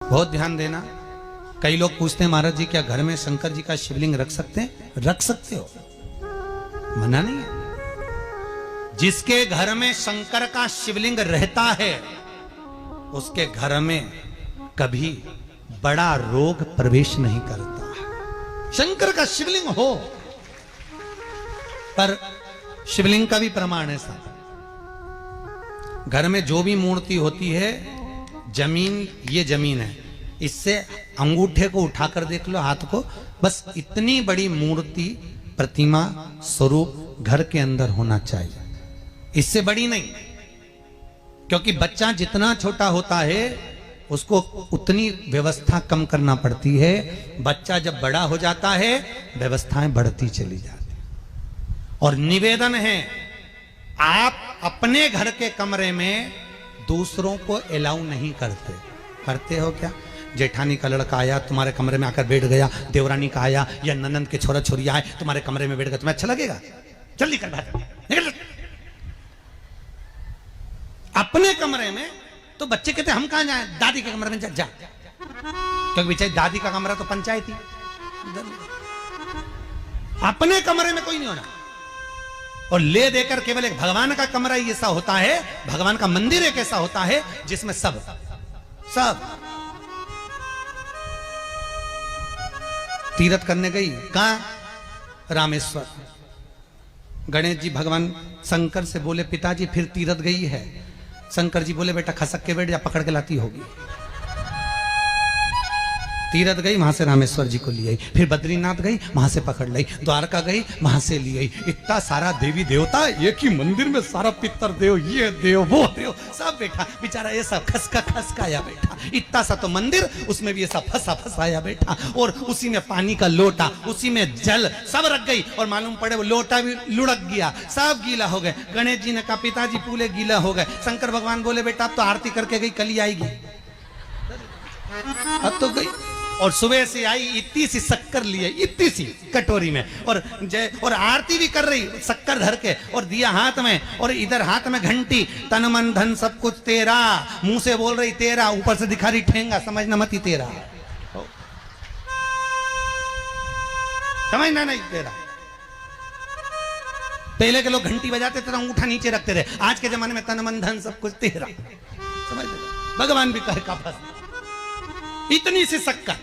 बहुत ध्यान देना। कई लोग पूछते हैं महाराज जी क्या घर में शंकर जी का शिवलिंग रख सकते हैं? रख सकते हो, मना नहीं है। जिसके घर में शंकर का शिवलिंग रहता है उसके घर में कभी बड़ा रोग प्रवेश नहीं करता। शंकर का शिवलिंग हो, पर शिवलिंग का भी प्रमाण है साहब। घर में जो भी मूर्ति होती है, जमीन ये जमीन है, इससे अंगूठे को उठाकर देख लो, हाथ को, बस इतनी बड़ी मूर्ति, प्रतिमा, स्वरूप घर के अंदर होना चाहिए, इससे बड़ी नहीं। क्योंकि बच्चा जितना छोटा होता है उसको उतनी व्यवस्था कम करना पड़ती है। बच्चा जब बड़ा हो जाता है व्यवस्थाएं बढ़ती चली जाती। और निवेदन है, आप अपने घर के कमरे में दूसरों को अलाउ नहीं करते। करते हो क्या? जेठानी का लड़का आया तुम्हारे कमरे में आकर बैठ गया, देवरानी का आया या ननंद के छोरा छोरी आए तुम्हारे कमरे में बैठ गया, तुम्हें अच्छा लगेगा? जल्दी कर बात निकल। अपने कमरे में तो बच्चे कहते हम कहां जाएं? दादी के कमरे में जा। क्योंकि बेचारी दादी का कमरा तो पंचायती। अपने कमरे में कोई नहीं होना। और ले देकर केवल एक भगवान का कमरा ही ऐसा होता है, भगवान का मंदिर एक ऐसा होता है जिसमें सब तीर्थ करने गई। कहां? रामेश्वर। गणेश जी भगवान शंकर से बोले पिताजी फिर तीर्थ गई है। शंकर जी बोले बेटा खसक के बैठ जा, पकड़ के लाती होगी। तीर्थ गई, वहां से रामेश्वर जी को ले आई, फिर बद्रीनाथ गई, वहां से पकड़ लाई, द्वारका गई, वहां से ले आई। इतना सारा देवी देवता एक ही मंदिर में, सारा पितर देव, ये देव वो देव सब बैठा। बेचारा ये सब खसकाया बैठा। इतना सा तो मंदिर, उसमें भी ऐसा फंसाया बैठा। और उसी में पानी का लोटा, उसी में जल सब रख गई। और मालूम पड़े वो लोटा भी लुढ़क गया, सब गीला हो गए। गणेश जी ने कहा पिताजी पूरे गीला हो गए। शंकर भगवान बोले बेटा अब तो आरती करके गई, कल ही आएगी। अब तो गई। और सुबह से आई, इतनी सी शक्कर लिए, इतनी सी कटोरी में, और आरती भी कर रही शक्कर धर के, और दिया हाथ में, और इधर हाथ में घंटी, तन मन धन सब कुछ तेरा, मुंह से बोल रही तेरा, ऊपर से दिखा रही ठेंगा, समझना मत ही तेरा, समझना नहीं तेरा। पहले के लोग घंटी बजाते थे, अंगूठा नीचे रखते थे। आज के जमाने में तन मन धन सब कुछ तेरा, समझ भगवान भी कहे का फंस। इतनी सी शक्कर,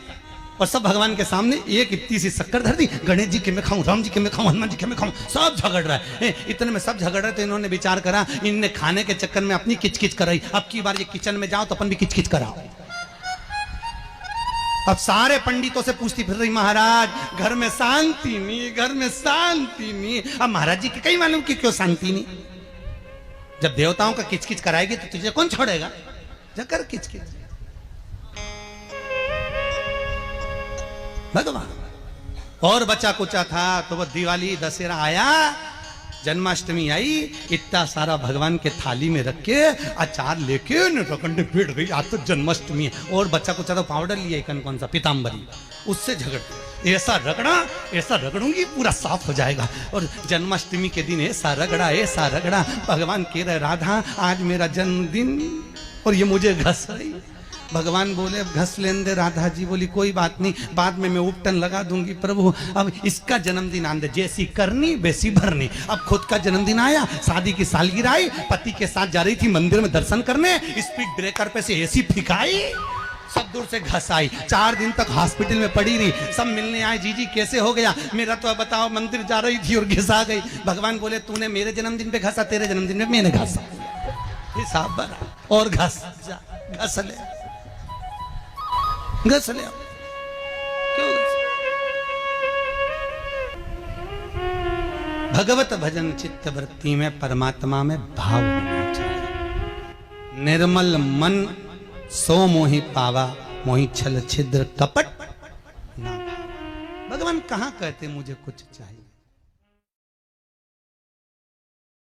और सब भगवान के सामने एक इतनी सी शक्कर धर दी। गणेश जी के मैं खाऊं, राम जी के मैं खाऊं, हनुमान जी के मैं खाऊं, सब झगड़ रहा है। इतने में सब झगड़ रहे तो इन्होंने विचार करा, इनने खाने के चक्कर में अपनी किचकिच कराई। अब की बार ये किचन में जाओ तो अपन भी किचकिच कराओ। अब सारे पंडितों से पूछती फिर रही महाराज घर में शांति नहीं, घर में शांति नहीं। अब महाराज जी के कहीं मालूम कि क्यों शांति नहीं। जब देवताओं का किचकिच कराएगी तो तुझे कौन छोड़ेगा? जकर किचकिच भगवान। और बचा कुचा था तो वो दिवाली दशहरा आया, जन्माष्टमी आई, इतना सारा भगवान के थाली में रख के अचार लेके रखंडे बैठ गई। आज तो जन्माष्टमी है। और बच्चा कुचा तो पाउडर लिया कौन सा पीताम्बरी, उससे झगड़, ऐसा रगड़ूंगी पूरा साफ हो जाएगा। और जन्माष्टमी के दिन ऐसा रगड़ा भगवान कह रहे राधा आज मेरा जन्मदिन और ये मुझे घस रही। भगवान बोले अब घस लेने दे। राधा जी बोली कोई बात नहीं, बाद में मैं उपटन लगा दूंगी प्रभु, अब इसका जन्मदिन आने दे, जैसी करनी वैसी भरनी। अब खुद का जन्मदिन आया, शादी की सालगिरह आई, पति के साथ जा रही थी मंदिर में दर्शन करने, स्पीड ब्रेकर पे से ऐसी फिकाई, सब दूर से घस आई। 4 दिन तक हॉस्पिटल में पड़ी रही। सब मिलने आए, जीजी कैसे हो गया? मेरा तो बताओ मंदिर जा रही थी और घिसा गई। भगवान बोले तूने मेरे जन्मदिन पे घसा, तेरे जन्मदिन में मैंने घसा, हिसाब बना। और घस ले घस ले। क्यों भगवत भजन चित्त वृत्ति में परमात्मा में भाव होना चाहिए। निर्मल मन सो मोहि पावा, मोहि छल छिद्र कपट ना। भगवान कहां कहते मुझे कुछ चाहिए।